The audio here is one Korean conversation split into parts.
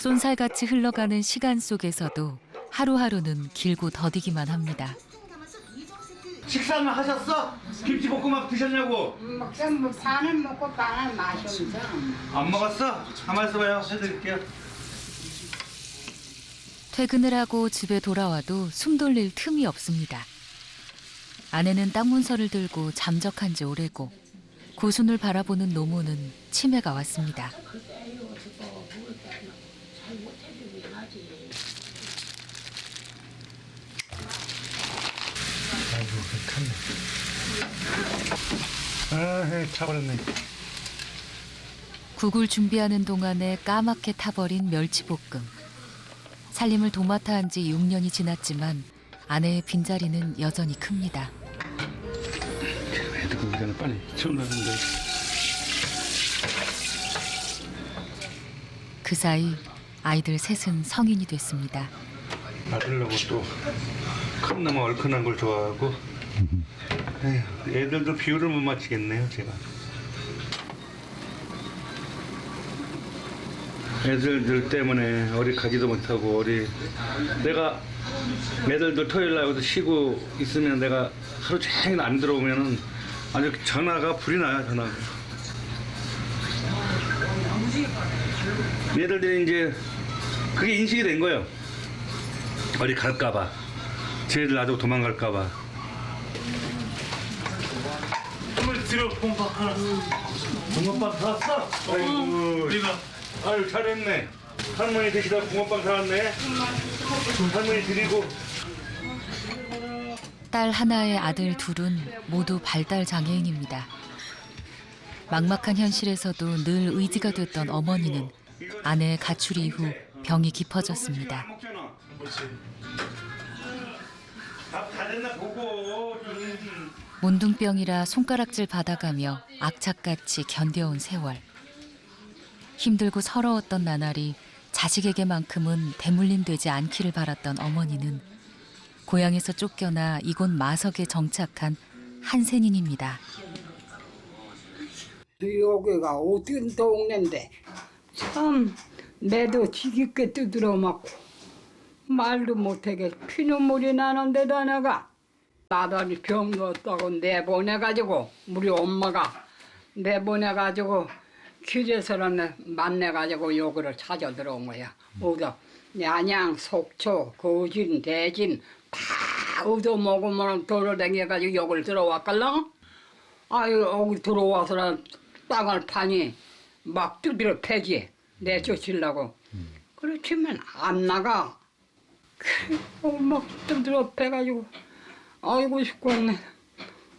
쏜살같이 흘러가는 시간 속에서도 하루하루는 길고 더디기만 합니다. 식사는 하셨어? 김치볶음밥 드셨냐고? 먹자 뭐 반은 먹고 반은 마셔. 안 먹었어? 가만 있어봐요. 해드릴게요. 퇴근을 하고 집에 돌아와도 숨 돌릴 틈이 없습니다. 아내는 땅 문서를 들고 잠적한 지 오래고 고순을 바라보는 노모는 치매가 왔습니다. 아, 차버렸네. 국을 준비하는 동안에 까맣게 타버린 멸치볶음. 살림을 도맡아 한 지 6년이 지났지만 아내의 빈자리는 여전히 큽니다. 애들 그냥 빨리 채우려는데. 그 사이 아이들 셋은 성인이 됐습니다. 받으려고 또 컵나무 얼큰한 걸 좋아하고. 에휴, 애들도 비율을 못 맞추겠네요, 제가. 애들들 때문에 어디 가지도 못하고 내가 애들도 토요일 날부터 쉬고 있으면 내가 하루 종일 안 들어오면은 아주 전화가 불이 나요, 전화가. 얘들들이 이제 그게 인식이 된 거예요. 어디 갈까봐. 쟤들 놔두고 도망갈까봐. 한번 들어, 봄밥 하나. 붕어빵 사왔어? 아이고, 네가. 아유, 잘했네. 할머니 드시다 붕어빵 사왔네. 할머니 드리고. 딸 하나의 아들 둘은 모두 발달 장애인입니다. 막막한 현실에서도 늘 의지가 됐던 어머니는 아내의 가출 이후 병이 깊어졌습니다. 다 됐나 보고. 문둥병이라 손가락질 받아가며 악착같이 견뎌온 세월. 힘들고 서러웠던 나날이 자식에게만큼은 대물림되지 않기를 바랐던 어머니는 고향에서 쫓겨나 이곳 마석에 정착한 한센인입니다. 여기가 어떤 동네인데 참 매도 지겹게 두드러 맞고 말도 못하게 피눈물이 나는데다 내가 나단이 병 넣었다고 내보내가지고 우리 엄마가 내보내가지고 길에서는 만나가지고 여기를 찾아 들어온 거야. 어디다 양양, 속초, 거진, 대진 다 얻어먹으면 돌아다녀가지고 여기를 들어왔걸랑. 아유 여기 들어와서는 땅을 파니 막 두드려 패지 내쫓으려고. 그렇지만 안 나가. 막 두드려 패가지고 아이고 싶겠네.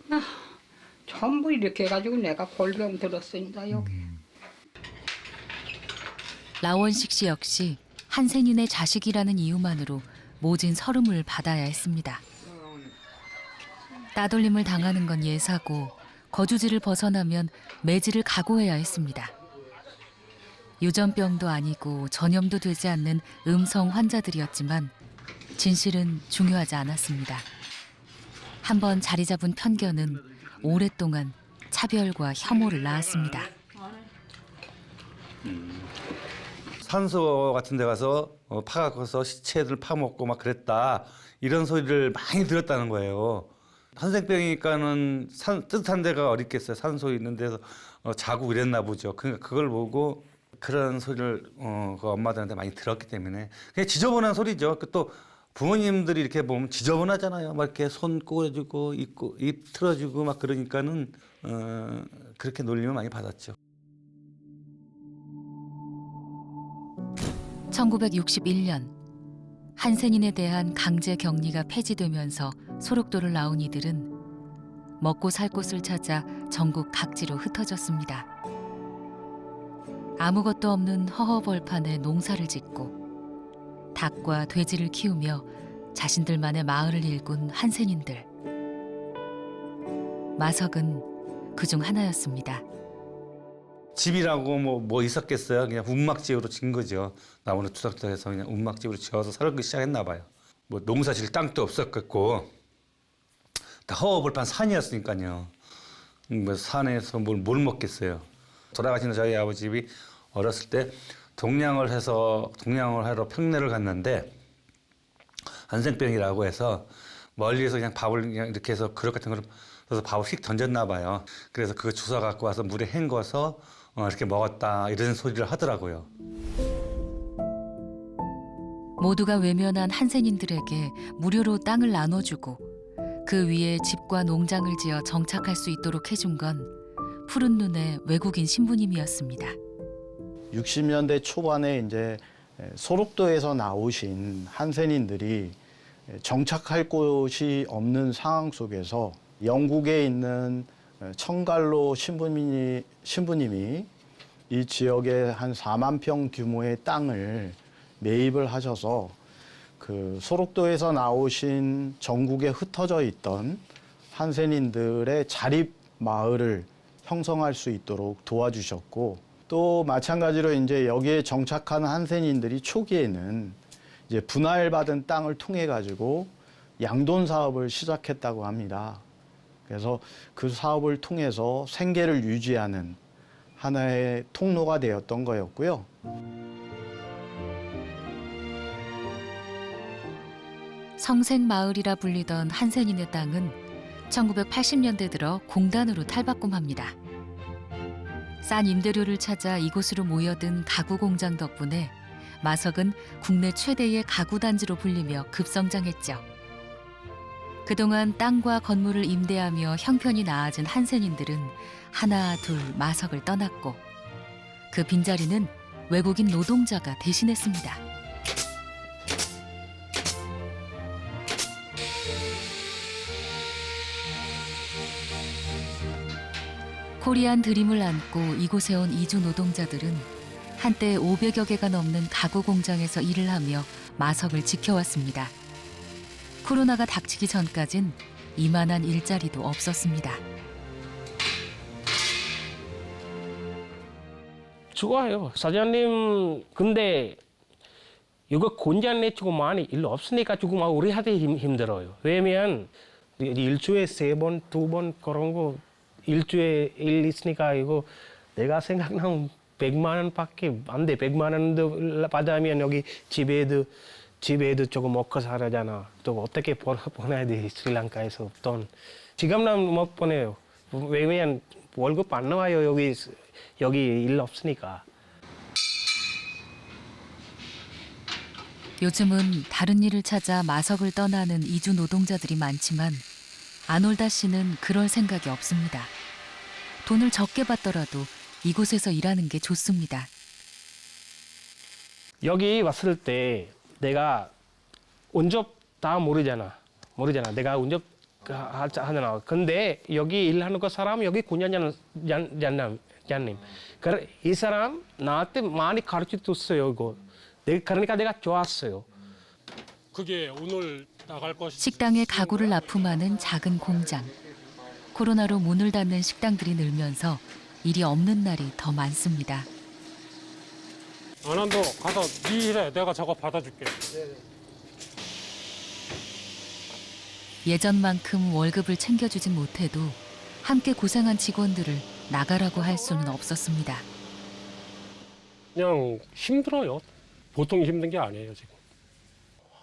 나 전부 이렇게 해가지고 내가 골병 들었습니다 여기. 라원식 씨 역시 한센인의 자식이라는 이유만으로 모진 서름을 받아야 했습니다. 따돌림을 당하는 건 예사고 거주지를 벗어나면 매질을 각오해야 했습니다. 유전병도 아니고 전염도 되지 않는 음성 환자들이었지만 진실은 중요하지 않았습니다. 한번 자리 잡은 편견은 오랫동안 차별과 혐오를 낳았습니다. 산소 같은 데 가서 파갖고서 시체들 파먹고 막 그랬다. 이런 소리를 많이 들었다는 거예요. 한센병이니까는 뜨뜻한 데가 어디 있겠어요. 산소 있는 데서 자고 이랬나 보죠. 그러니까 그걸 보고 그런 소리를 그 엄마들한테 많이 들었기 때문에 그냥 지저분한 소리죠. 또 부모님들이 이렇게 보면 지저분하잖아요. 막 이렇게 손 꼬여주고 입 틀어주고 막 그러니까는 그렇게 놀림을 많이 받았죠. 1961년 한센인에 대한 강제 격리가 폐지되면서 소록도를 나온 이들은 먹고 살 곳을 찾아 전국 각지로 흩어졌습니다. 아무것도 없는 허허벌판에 농사를 짓고 닭과 돼지를 키우며 자신들만의 마을을 일군 한센인들. 마석은 그중 하나였습니다. 집이라고 뭐 있었겠어요. 그냥 운막지으로 진 거죠. 나무를 투닥투닥해서 그냥 운막지으로 지어서 살기 시작했나 봐요. 뭐 농사질 땅도 없었겠고 다 허허벌판 산이었으니까요. 뭐 산에서 뭘 먹겠어요. 돌아가시는 저희 아버지 집이 어렸을 때 동냥을 하러 평내를 갔는데 한센병이라고 해서 멀리서 그냥 밥을 그냥 이렇게 해서 그릇 같은 거를 그래서 밥을 휙 던졌나 봐요. 그래서 그거 주워 갖고 와서 물에 헹궈서 이렇게 먹었다 이런 소리를 하더라고요. 모두가 외면한 한센인들에게 무료로 땅을 나눠주고 그 위에 집과 농장을 지어 정착할 수 있도록 해준 건 푸른 눈의 외국인 신부님이었습니다. 60년대 초반에 이제 소록도에서 나오신 한센인들이 정착할 곳이 없는 상황 속에서 영국에 있는 청갈로 신부님이 이 지역에 한 4만 평 규모의 땅을 매입을 하셔서 그 소록도에서 나오신 전국에 흩어져 있던 한센인들의 자립 마을을 형성할 수 있도록 도와주셨고 또 마찬가지로 이제 여기에 정착한 한센인들이 초기에는 이제 분할받은 땅을 통해 가지고 양돈 사업을 시작했다고 합니다. 그래서 그 사업을 통해서 생계를 유지하는 하나의 통로가 되었던 거였고요. 성생마을이라 불리던 한센인의 땅은 1980년대 들어 공단으로 탈바꿈합니다. 싼 임대료를 찾아 이곳으로 모여든 가구 공장 덕분에 마석은 국내 최대의 가구 단지로 불리며 급성장했죠. 그동안 땅과 건물을 임대하며 형편이 나아진 한센인들은 하나 둘 마석을 떠났고 그 빈자리는 외국인 노동자가 대신했습니다. 코리안 드림을 안고 이곳에 온 이주 노동자들은 한때 500여 개가 넘는 가구 공장에서 일을 하며 마석을 지켜왔습니다. 코로나가 닥치기 전까진 이만한 일자리도 없었습니다. 좋아요. 사장님 근데 이거 공장 내치고 많이 일 없으니까 조금 우리한테 힘들어요. 왜냐면 일주일에 3번, 2번 그런 거 일주일에 일 있으니까 이거 내가 생각나면 100만 원밖에 안 돼. 100만 원 받으면 여기 집에도 조금 먹고 살아잖아. 또 어떻게 보내야 돼 스리랑카에서 돈. 지금은 못 보내요. 왜냐면 월급 안 나와요. 여기 일 없으니까. 요즘은 다른 일을 찾아 마석을 떠나는 이주 노동자들이 많지만 아놀다 씨는 그럴 생각이 없습니다. 돈을 적게 받더라도 이곳에서 일하는 게 좋습니다. 여기 왔을 때 내가 운접 다 모르잖아. 내가 운접 하잖아. 근데 여기 일하는 그 사람 여기 군장님. 이 사람 나한테 많이 가르쳐줬어요. 이거. 그러니까 내가 좋았어요. 그게 오늘 나갈 것이 식당에 가구를 납품하는 작은 공장. 코로나로 문을 닫는 식당들이 늘면서 일이 없는 날이 더 많습니다. 안한도 가서 네 일해. 내가 저거 받아줄게. 예전만큼 월급을 챙겨주진 못해도 함께 고생한 직원들을 나가라고 할 수는 없었습니다. 그냥 힘들어요. 보통 힘든 게 아니에요 지금.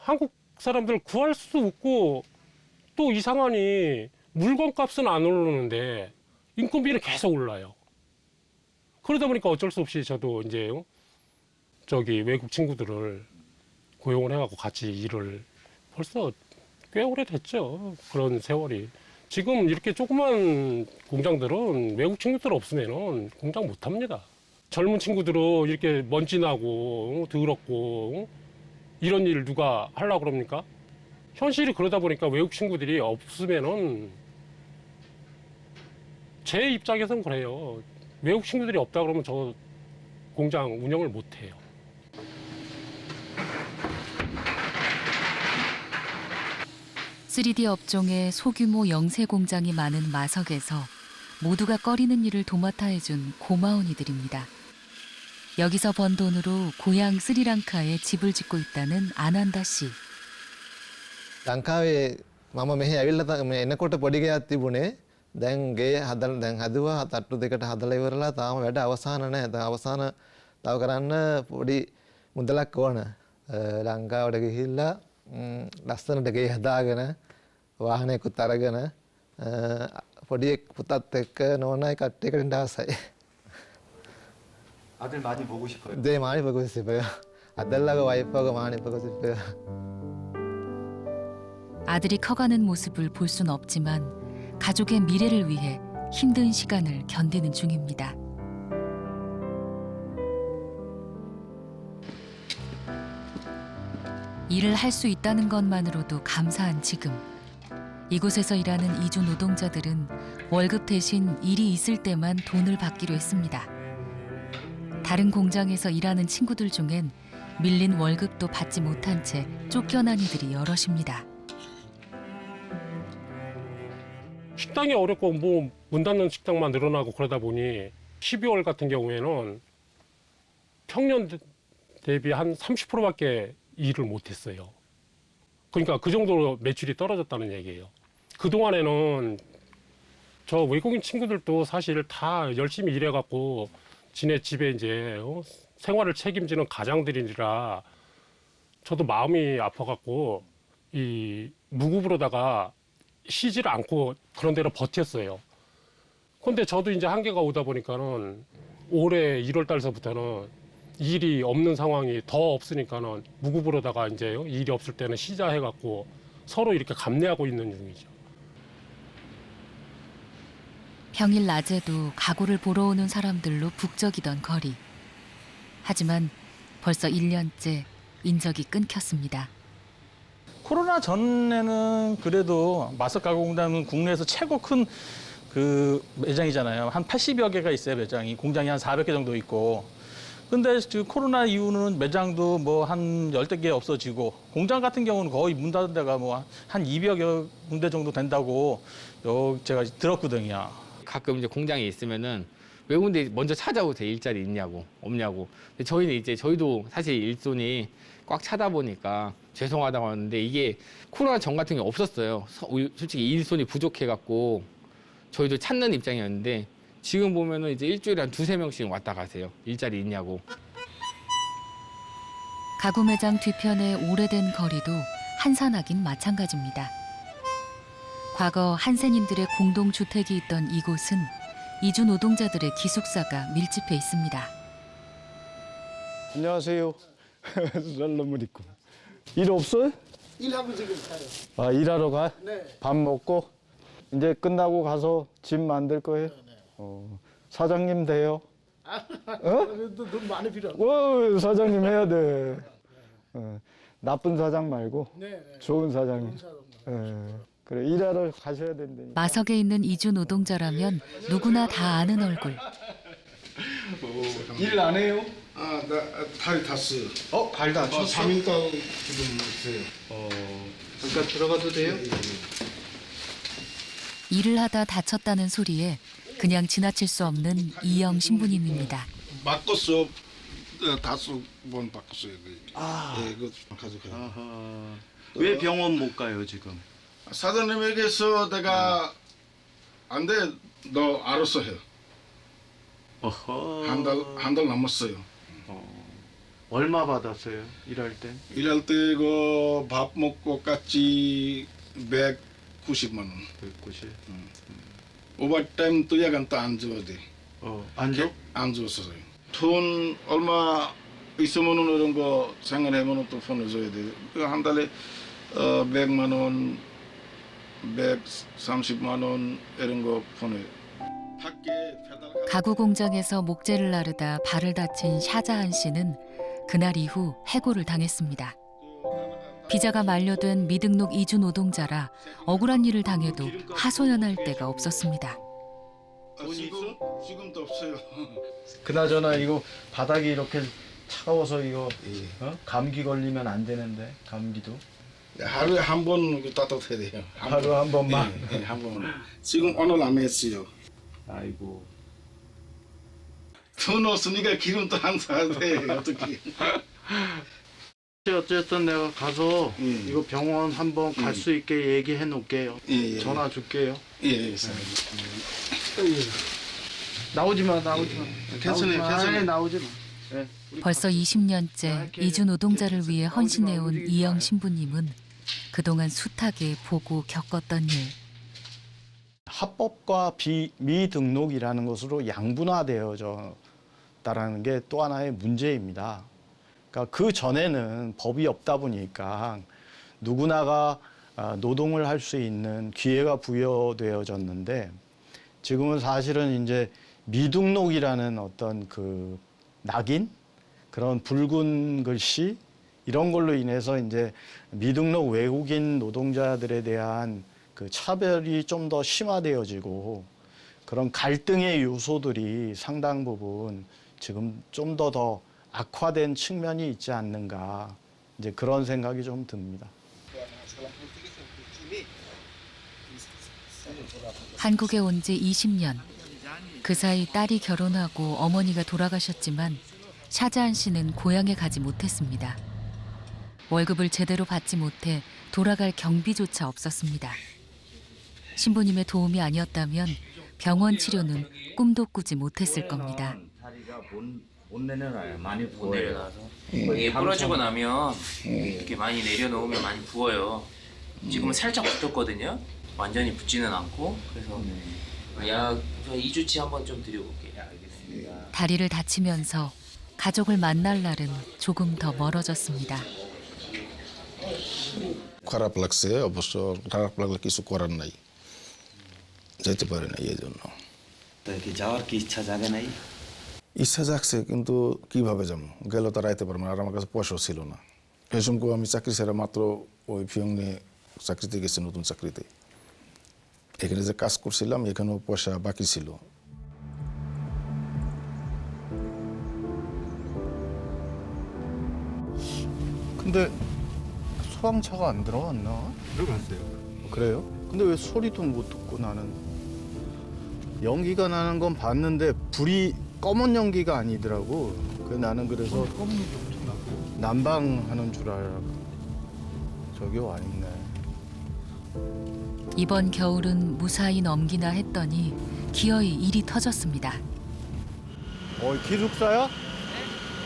한국 사람들 구할 수도 없고 또 이상하니 물건값은 안 오르는데 인건비는 계속 올라요. 그러다 보니까 어쩔 수 없이 저도 이제 저기 외국 친구들을 고용을 해갖고 같이 일을 벌써 꽤 오래됐죠. 그런 세월이. 지금 이렇게 조그만 공장들은 외국 친구들 없으면 공장 못 합니다. 젊은 친구들은 이렇게 먼지 나고 더럽고 이런 일 누가 하려고 그럽니까? 현실이 그러다 보니까 외국 친구들이 없으면은 제 입장에서는 그래요. 외국 친구들이 없다 그러면 저 공장 운영을 못 해요. (3D) 업종의 소규모 영세 공장이 많은 마석에서 모두가 꺼리는 일을 도맡아 해준 고마운 이들입니다. 여기서 번 돈으로 고향 스리랑카에 집을 짓고 있다는 아난다 씨. ලංකාවේ මම මෙහි ඇවිල්ලා එනකොට පොඩි ගෙයක් තිබුණේ. දැන් ගේ හදුවා තට්ටු දෙකට හදලා ඉවරලා තාම වැඩ අවසාන නැහැ. දැන් අවසාන තව කරන්න පොඩි මුදලක් ඕන. ලංකාවට ගිහිල්ලා ලස්සනට ගේ හදාගෙන වාහනයකුත් අරගෙන පොඩි පුතත් එක්ක නෝනයි කට්ටියකට ඉන්න ආසයි. 아들 많이 보고 싶어요. 네, 많이 보고 싶어요. 아들하고 와이프하고 많이 보고 싶어요. 아들이 커가는 모습을 볼 순 없지만 가족의 미래를 위해 힘든 시간을 견디는 중입니다. 일을 할 수 있다는 것만으로도 감사한 지금. 이곳에서 일하는 이주 노동자들은 월급 대신 일이 있을 때만 돈을 받기로 했습니다. 다른 공장에서 일하는 친구들 중엔 밀린 월급도 받지 못한 채 쫓겨난 이들이 여럿입니다. 식당이 어렵고 뭐 문 닫는 식당만 늘어나고 그러다 보니 12월 같은 경우에는 평년 대비 한 30%밖에 일을 못했어요. 그러니까 그 정도로 매출이 떨어졌다는 얘기예요. 그동안에는 저 외국인 친구들도 사실 다 열심히 일해갖고 지네 집에 이제 생활을 책임지는 가장들이라 저도 마음이 아파갖고 이 무급으로다가 쉬지를 않고 그런 데로 버텼어요. 근데 저도 이제 한계가 오다 보니까는 올해 1월 달서부터는 일이 없는 상황이 더 없으니까는 무급으로다가 이제 일이 없을 때는 쉬자 해갖고 서로 이렇게 감내하고 있는 중이죠. 평일 낮에도 가구를 보러 오는 사람들로 북적이던 거리. 하지만 벌써 1년째 인적이 끊겼습니다. 코로나 전에는 그래도 마석 가구 공장은 국내에서 최고 큰 그 매장이잖아요. 한 80여 개가 있어요, 매장이. 공장이 한 400개 정도 있고. 근데 지금 코로나 이후는 매장도 뭐 한 10개 없어지고 공장 같은 경우는 거의 문 닫은 데가 뭐 한 200여 군데 정도 된다고 제가 들었거든요. 가끔 이제 공장에 있으면은 외국인들이 먼저 찾아오세요. 일자리 있냐고, 없냐고. 근데 저희는 이제 저희도 사실 일손이 꽉 차다 보니까 죄송하다고 하는데 이게 코로나 전 같은 게 없었어요. 솔직히 일손이 부족해갖고 저희도 찾는 입장이었는데 지금 보면은 이제 일주일에 한 2~3명씩 왔다 가세요. 일자리 있냐고. 가구 매장 뒤편의 오래된 거리도 한산하긴 마찬가지입니다. 과거 한센인들의 공동주택이 있던 이곳은 이주 노동자들의 기숙사가 밀집해 있습니다. 안녕하세요. 랄라물 입고. 일 없어요? 일하고 지금 가요. 아, 일하러 가? 네. 밥 먹고 이제 끝나고 가서 집 만들 거예요? 사장님 돼요? 그래도 돈 많이 필요하고. 사장님 해야 돼. 나쁜 사장 말고 좋은 사장님. 그래, 일하러 가셔야 된다니까. 마석에 있는 이주 노동자라면 누구나 다 아는 얼굴. 일 안 해요? 아, 발 탔어요. 발 다쳤어? 3일 동안 지금 있어요. 잠깐 들어가도 돼요? 일을 하다 다쳤다는 소리에 그냥 지나칠 수 없는 이영 신부님입니다. 바꿨어. 5번 바꿨어요. 예, 이거 가져가요. 왜 병원 못 가요 지금? 사장님에게서 내가 안 돼, 너 알아서 해. 어허. 한 달 남았어요. 얼마 받았어요 일할 때? 일할 때 그 밥 먹고 같이 190만 원. 190. 오버타임 또 약간 또 안 줘야 돼. 안 줘? 안 줬어요. 돈 얼마 있으면은 이런 거 생각해보면 또 보내줘야 돼. 한 달에 100만 원, 130만 원 이런 거 보내. 밖에 가구 공장에서 목재를 나르다 발을 다친 샤자한 씨는 그날 이후 해고를 당했습니다. 비자가 만료된 미등록 이주 노동자라 억울한 일을 당해도 하소연할 데가 없었습니다. 지금도 없어요. 그나저나 이거 바닥이 이렇게 차가워서 이거 감기 걸리면 안 되는데, 감기도. 하루에 한 번 따뜻해야 돼요. 하루 한 번만? 네, 한 번. 지금 오늘 안 했어요. 아이고. 돈 없으니까 기름도 안 사야 돼. 어떻게. 어쨌든 내가 가서 예. 이거 병원 한번 갈 수 있게 얘기해 놓을게요. 예. 전화 줄게요. 예. 나오지 마. 괜찮아요. 나오지 마. 벌써 20년째 이주 노동자를 위해 헌신해온 이영 신부님은 그동안 숱하게 보고 겪었던 일. 합법과 미등록이라는 것으로 양분화되어졌다는 게 또 하나의 문제입니다. 그러니까 그 전에는 법이 없다 보니까 누구나가 노동을 할 수 있는 기회가 부여되어졌는데 지금은 사실은 이제 미등록이라는 어떤 그 낙인, 그런 붉은 글씨 이런 걸로 인해서 이제 미등록 외국인 노동자들에 대한 그 차별이 좀 더 심화되어지고 그런 갈등의 요소들이 상당 부분 지금 좀 더 악화된 측면이 있지 않는가, 이제 그런 생각이 좀 듭니다. 한국에 온 지 20년. 그 사이 딸이 결혼하고 어머니가 돌아가셨지만 샤자한 씨는 고향에 가지 못했습니다. 월급을 제대로 받지 못해 돌아갈 경비조차 없었습니다. 신부님의 도움이 아니었다면 병원 치료는 꿈도 꾸지 못했을 겁니다. 다리가 못 내려놔요. 많이 부어요. 이게 부러지고 나면 이렇게 많이 내려놓으면 많이 부어요. 지금은 살짝 붙었거든요. 완전히 붙지는 않고. 그래서 약 2주치 한번 좀 드려볼게요. 알겠습니다. 다리를 다치면서 가족을 만날 날은 조금 더 멀어졌습니다. খারাপ লাগছে অবশ্য খারাপ লাগলে কিছু করার নাই যেতে পারে না এই জন্য তো কি যাওয়ার কি ইচ্ছা জাগে নাই ইচ্ছা জাগছে কিন্তু কিভাবে যাব গেল তো রাইতে পারবো না আর আমার কাছে পয়সাও ছিল না এই সময় আমি চাকরি ছেড়ে মাত্র ওই ফিয়ং নিয়ে চাকরিতে গেছি নতুন চাকরিতে এখানে যে কাজ করছিলাম এখানেও পয়সা বাকি ছিল 근데 소방차가 안 들어왔나? 들어갔어요. 그래요? 근데 왜 소리도 못 듣고 나는 연기가 나는 건 봤는데 불이 검은 연기가 아니더라고. 나는 그래서 난방하는 줄 알고 저기 와 있네. 이번 겨울은 무사히 넘기나 했더니 기어이 일이 터졌습니다. 기숙사야?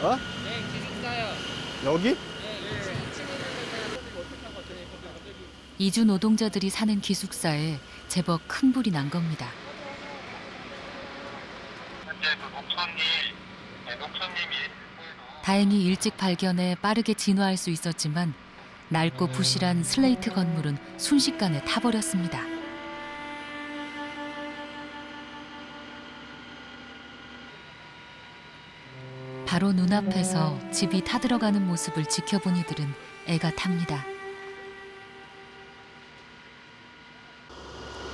어? 네, 기숙사요. 여기? 이주 노동자들이 사는 기숙사에 제법 큰 불이 난 겁니다. 다행히 일찍 발견해 빠르게 진화할 수 있었지만 낡고 부실한 슬레이트 건물은 순식간에 타버렸습니다. 바로 눈앞에서 집이 타들어가는 모습을 지켜본 이들은 애가 탑니다.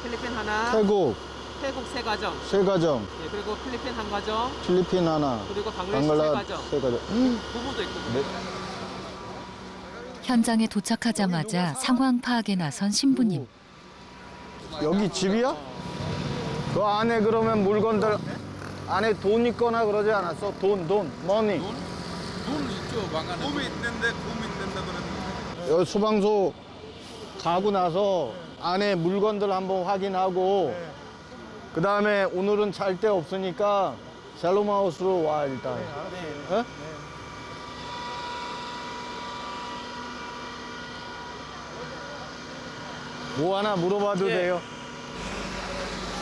필리핀 하나, 태국 세 가정, 세 가정, 네, 그리고 필리핀 한 가정, 필리핀 하나, 그리고 방글라데시 세 가정. 세 가정. 부부도 있고. 네. 현장에 도착하자마자 상황 파악에 나선 신부님. 여기 집이야? 그 안에 그러면 물건들 안에 돈 있거나 그러지 않았어? 머니. 돈 있죠. 방 안에. 돈 있는데 그러는데. 여기 소방서 가고 나서 안에 물건들 한번 확인하고 그 다음에 오늘은 잘 데 없으니까 샬롬하우스로 와 일단. 네. 뭐 하나 물어봐도 돼요?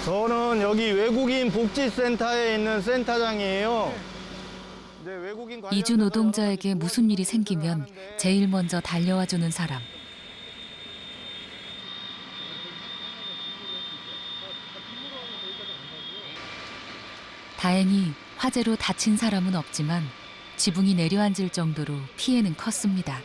저는 여기 외국인 복지센터에 있는 센터장이에요. 이주 노동자에게 무슨 일이 생기면 제일 먼저 달려와주는 사람. 다행히 화재로 다친 사람은 없지만 지붕이 내려앉을 정도로 피해는 컸습니다.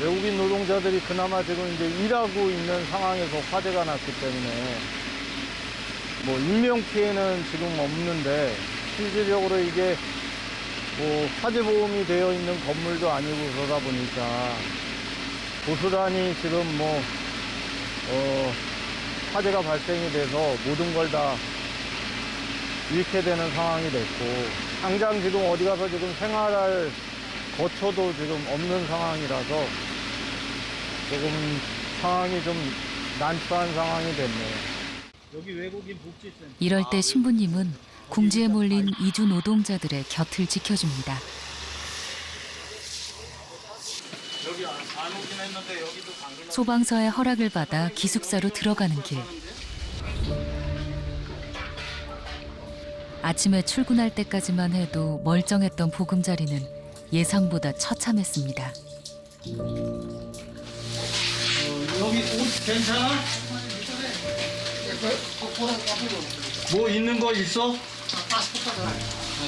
외국인 노동자들이 그나마 지금 이제 일하고 있는 상황에서 화재가 났기 때문에 뭐 인명 피해는 지금 없는데 실질적으로 이게 뭐 화재 보험이 되어 있는 건물도 아니고 그러다 보니까 고스란히 지금 뭐 화재가 발생이 돼서 모든 걸 다 잃게 되는 상황이 됐고 당장 지금 어디 가서 지금 생활할 거처도 지금 없는 상황이라서 조금 상황이 좀 난처한 상황이 됐네요. 이럴 때 신부님은 궁지에 몰린 이주 노동자들의 곁을 지켜줍니다. 소방서의 허락을 받아 기숙사로 들어가는 길. 아침에 출근할 때까지만 해도 멀쩡했던 보금자리는 예상보다 처참했습니다. 여기 옷 괜찮아? 뭐 있는 거 있어?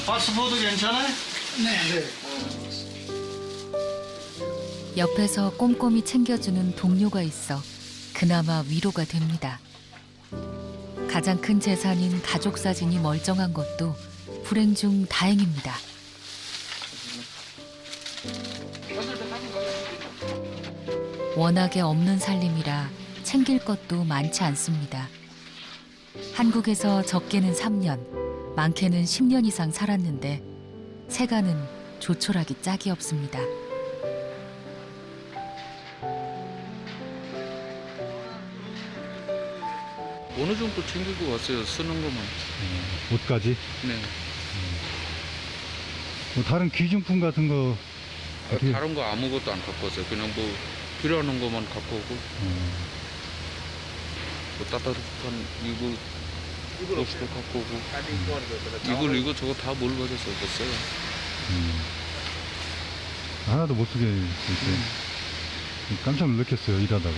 파스포드 괜찮아? 네. 옆에서 꼼꼼히 챙겨주는 동료가 있어 그나마 위로가 됩니다. 가장 큰 재산인 가족 사진이 멀쩡한 것도 불행 중 다행입니다. 워낙에 없는 살림이라 챙길 것도 많지 않습니다. 한국에서 적게는 3년, 많게는 10년 이상 살았는데 세가는 조촐하기 짝이 없습니다. 어느 정도 챙기고 왔어요. 쓰는 것만. 옷까지? 네. 뭐 다른 귀중품 같은 거 어떻게? 다른 거 아무것도 안 갖고 왔어요. 그냥 뭐 필요한 것만 갖고 오고. 뭐 따뜻한 이거 옷도 갖고 오고. 이거 저거 다 뭘 가져서 없었어요. 하나도 못 쓰게 이렇게 깜짝 놀랐겠어요, 일하다가.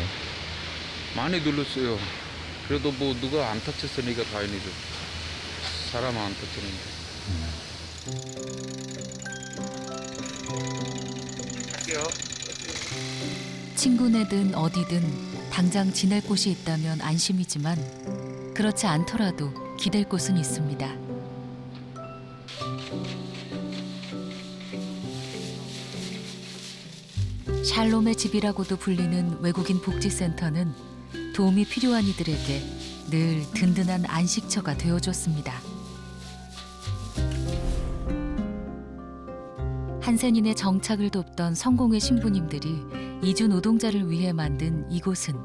많이 눌렀어요. 그래도 뭐 누가 안 다쳤으니까 다행이죠. 사람 안 다쳤는데. 갈게요. 친구네든 어디든 당장 지낼 곳이 있다면 안심이지만 그렇지 않더라도 기댈 곳은 있습니다. 샬롬의 집이라고도 불리는 외국인 복지센터는 도움이 필요한 이들에게 늘 든든한 안식처가 되어줬습니다. 한센인의 정착을 돕던 성공의 신부님들이 이주 노동자를 위해 만든 이곳은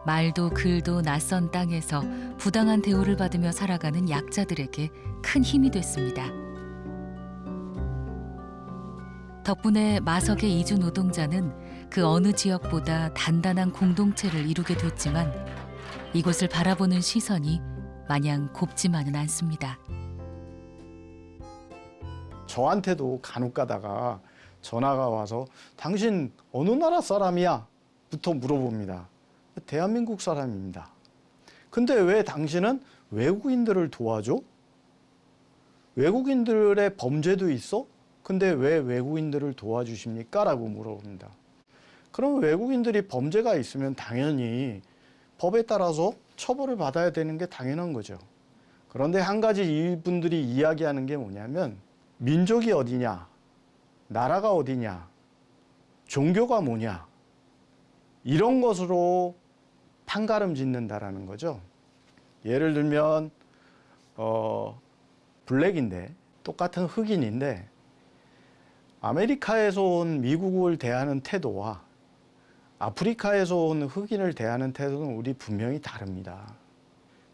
말도 글도 낯선 땅에서 부당한 대우를 받으며 살아가는 약자들에게 큰 힘이 됐습니다. 덕분에 마석의 이주 노동자는 그 어느 지역보다 단단한 공동체를 이루게 됐지만 이곳을 바라보는 시선이 마냥 곱지만은 않습니다. 저한테도 간혹 가다가 전화가 와서 당신 어느 나라 사람이야? 부터 물어봅니다. 대한민국 사람입니다. 근데 왜 당신은 외국인들을 도와줘? 외국인들의 범죄도 있어? 근데 왜 외국인들을 도와주십니까? 라고 물어봅니다. 그럼 외국인들이 범죄가 있으면 당연히 법에 따라서 처벌을 받아야 되는 게 당연한 거죠. 그런데 한 가지 이분들이 이야기하는 게 뭐냐면 민족이 어디냐, 나라가 어디냐, 종교가 뭐냐 이런 것으로 판가름 짓는다라는 거죠. 예를 들면 블랙인데 똑같은 흑인인데 아메리카에서 온 미국을 대하는 태도와 아프리카에서 온 흑인을 대하는 태도는 우리 분명히 다릅니다.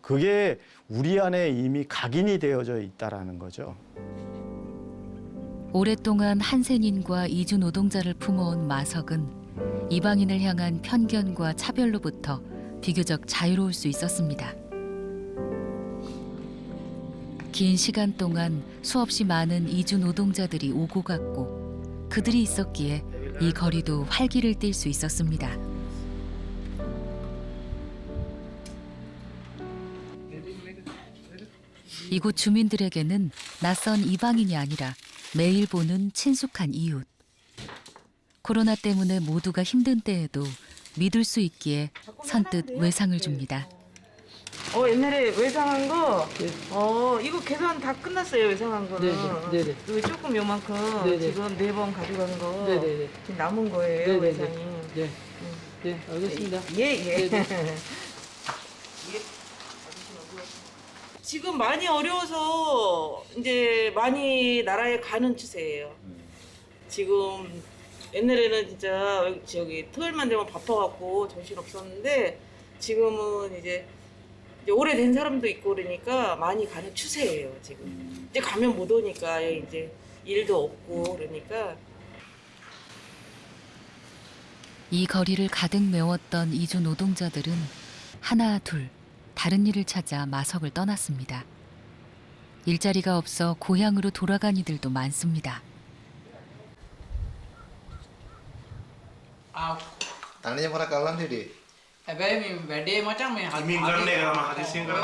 그게 우리 안에 이미 각인이 되어져 있다라는 거죠. 오랫동안 한센인과 이주 노동자를 품어온 마석은 이방인을 향한 편견과 차별로부터 비교적 자유로울 수 있었습니다. 긴 시간 동안 수없이 많은 이주 노동자들이 오고 갔고 그들이 있었기에 이 거리도 활기를 띨 수 있었습니다. 이곳 주민들에게는 낯선 이방인이 아니라 매일 보는 친숙한 이웃. 코로나 때문에 모두가 힘든 때에도 믿을 수 있기에 선뜻 외상을 줍니다. 옛날에 외상한 거, 이거 계산 다 끝났어요, 외상한 거는. 네네. 여기 조금 요만큼 네네. 지금 4번 가져간 거. 네네네. 지금 남은 거예요, 네네네. 외상이. 네. 네, 알겠습니다. 예. 네네. 지금 많이 어려워서 이제 많이 나라에 가는 추세예요. 지금 옛날에는 진짜 저기 토요일만 되면 바빠갖고 정신 없었는데 지금은 이제 이제 오래된 사람도 있고 그러니까 많이 가는 추세예요 지금. 이제 가면 못 오니까 이제 일도 없고 그러니까. 이 거리를 가득 메웠던 이주 노동자들은 하나 둘 다른 일을 찾아 마석을 떠났습니다. 일자리가 없어 고향으로 돌아간 이들도 많습니다. තනියම කරලා හිටියේ. හැබැයි මේ වැඩේ මචං මේ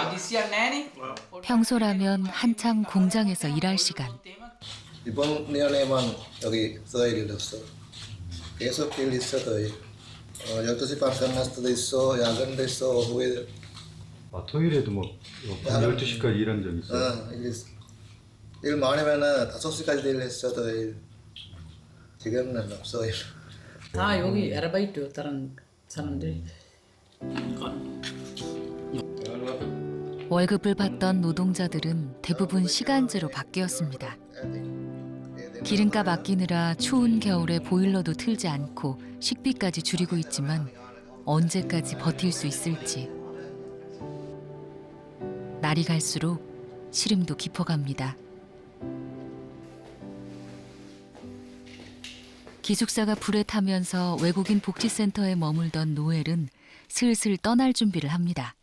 හදිසියක් නැහනේ. 평소라면 한창 공장에서 일할 시간. 이번 내년에 여기 서일 일었어. 계속 일 있어도 12시 반 끝났을 때도 있어, 야간도 있어, 오후에. 아, 토요일에도 뭐 12시까지 일한 적 있어요? 일 많으면은 5시까지 일했어도 지금은 없어 일. 다 여기 아르바이트 다른 사람들이. 월급을 받던 노동자들은 대부분 시간제로 바뀌었습니다. 기름값 아끼느라 추운 겨울에 보일러도 틀지 않고 식비까지 줄이고 있지만 언제까지 버틸 수 있을지. 날이 갈수록 시름도 깊어갑니다. 기숙사가 불에 타면서 외국인 복지센터에 머물던 노엘은 슬슬 떠날 준비를 합니다.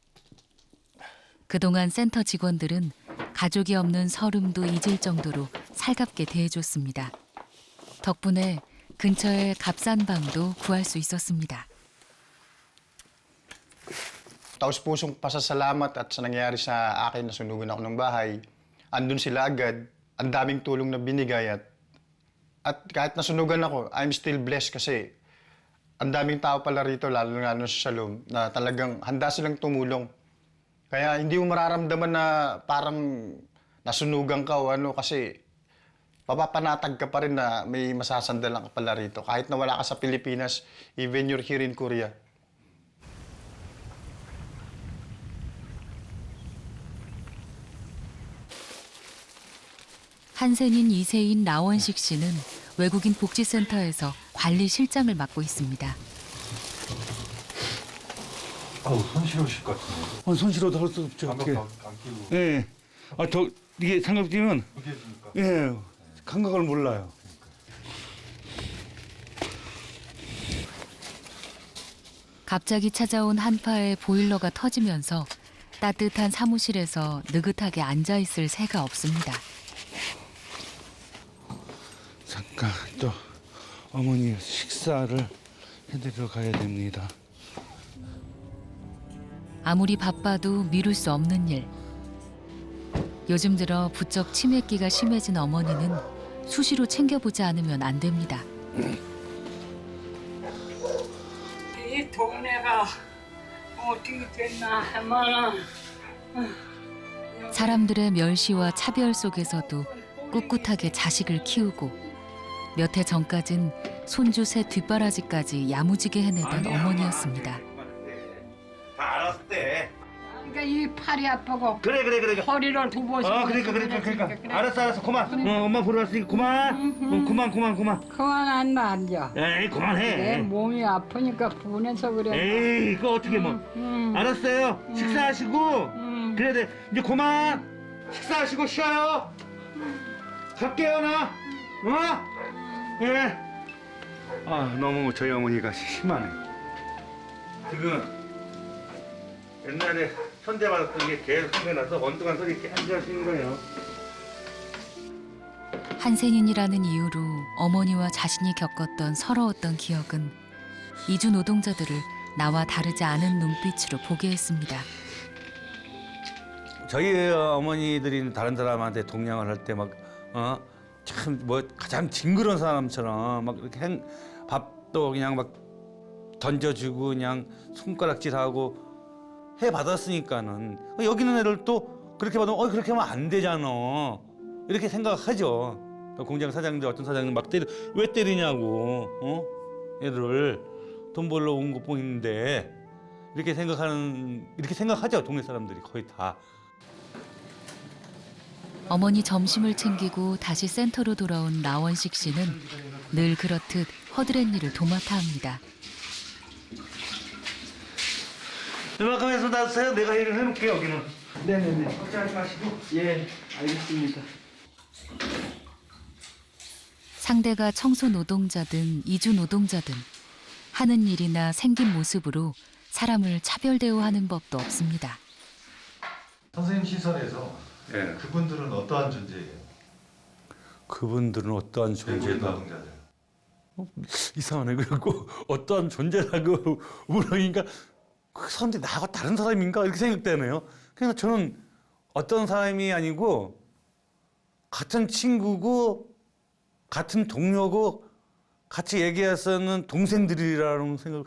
그동안 센터 직원들은 가족이 없는 서름도 잊을 정도로 살갑게 대해줬습니다. 덕분에 근처에 값싼 방도 구할 수 있었습니다. Taos-pusong pasasalamat at sa nangyari sa akin na sunugan ako ng bahay. Andun sila agad, ang daming tulong na binigay at kahit nasunugan ako, I'm still blessed kasi ang daming tao pala rito, lalo sa Shalom, na talagang handa silang tumulong. Kaya hindi mo mararamdaman na parang nasunugan ka o ano kasi papapanatag ka pa rin na may masasandalan ka pala rito. Kahit na wala ka sa Pilipinas, even you're here in Korea. 한센인 2세인 나원식 씨는 외국인 복지센터에서 관리실장을 맡고 있습니다. 손 시려우실 것 같은데. 손 시려도 할 수 없죠. 감각 안 끼고. 예. 이게 장갑 끼면 예, 감각을 몰라요. 갑자기 찾아온 한파에 보일러가 터지면서 따뜻한 사무실에서 느긋하게 앉아있을 새가 없습니다. 잠깐 또 어머니 식사를 해드리러 가야 됩니다. 아무리 바빠도 미룰 수 없는 일. 요즘 들어 부쩍 치매기가 심해진 어머니는 수시로 챙겨보지 않으면 안 됩니다. 이 동네가 어떻게 됐나 하면은 사람들의 멸시와 차별 속에서도 꿋꿋하게 자식을 키우고 몇 해 전까진 손주 셋 뒷바라지까지 야무지게 해내던 어머니였습니다. 다 알았을 때. 그러니까 이 팔이 아프고 그래. 허리를 두 번씩 그러니까. 알았어. 그만. 엄마 보러 왔으니까 그만. 그만. 그만 앉아. 에이, 그만해. 내 몸이 아프니까 분해서 그래. 에이, 이거 어떻게 뭐. 알았어요. 식사하시고. 그래. 이제 그만. 식사하시고 쉬어요. 갈게요, 나. 예. 너무 저희 어머니가 심하네. 지금 옛날에 천대받았던 게 계속 생각나서 엉뚱한 소리 계속 하시는 거예요. 한센인이라는 이유로 어머니와 자신이 겪었던 서러웠던 기억은 이주 노동자들을 나와 다르지 않은 눈빛으로 보게 했습니다. 저희 어머니들이 다른 사람한테 동냥을 할 때 참 가장 징그러운 사람처럼 막 이렇게 밥도 그냥 막 던져주고 그냥 손가락질하고 해 받았으니까는 여기 있는 애들 또 그렇게 받으면 그렇게 하면 안 되잖아 이렇게 생각하죠. 공장 사장들 어떤 사장님 막 왜 때리냐고 애들을 돈 벌러 온 것 뿐인데 이렇게 생각하죠. 동네 사람들이 거의 다. 어머니 점심을 챙기고 다시 센터로 돌아온 나원식 씨는 늘 그렇듯 허드렛 일을 도맡아 합니다. 이만큼 해서 놔주세요. 내가 일을 해놓을게요 여기는. 네네네. 걱정하지 마시고. 예, 알겠습니다. 상대가 청소 노동자든 이주 노동자든 하는 일이나 생긴 모습으로 사람을 차별 대우하는 법도 없습니다. 선생님 시선에서 예. 그분들은 어떠한 존재예요? 그분들은 어떠한 존재다. 노동자들. 이상하네. 그리고 어떠한 존재라고 물으니까 그 사람들이 나하고 다른 사람인가 이렇게 생각되네요. 그러니까 저는 어떤 사람이 아니고 같은 친구고 같은 동료고 같이 얘기해서는 동생들이라는 생각.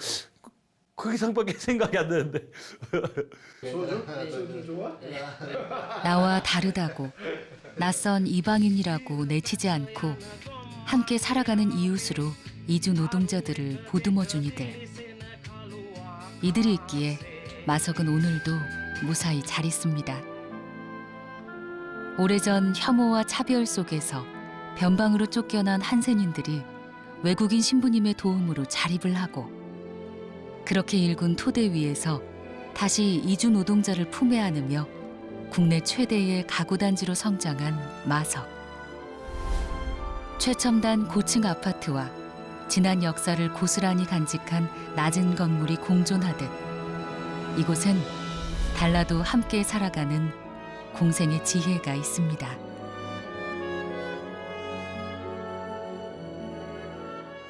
그 이상밖에 생각이 안 나는데. 소주 좋아? 나와 다르다고 낯선 이방인이라고 내치지 않고 함께 살아가는 이웃으로 이주 노동자들을 보듬어준 이들. 이들이 있기에 마석은 오늘도 무사히 잘 있습니다. 오래전 혐오와 차별 속에서 변방으로 쫓겨난 한센인들이 외국인 신부님의 도움으로 자립을 하고 그렇게 일군 토대 위에서 다시 이주 노동자를 품에 안으며 국내 최대의 가구단지로 성장한 마석. 최첨단 고층 아파트와 지난 역사를 고스란히 간직한 낮은 건물이 공존하듯 이곳은 달라도 함께 살아가는 공생의 지혜가 있습니다.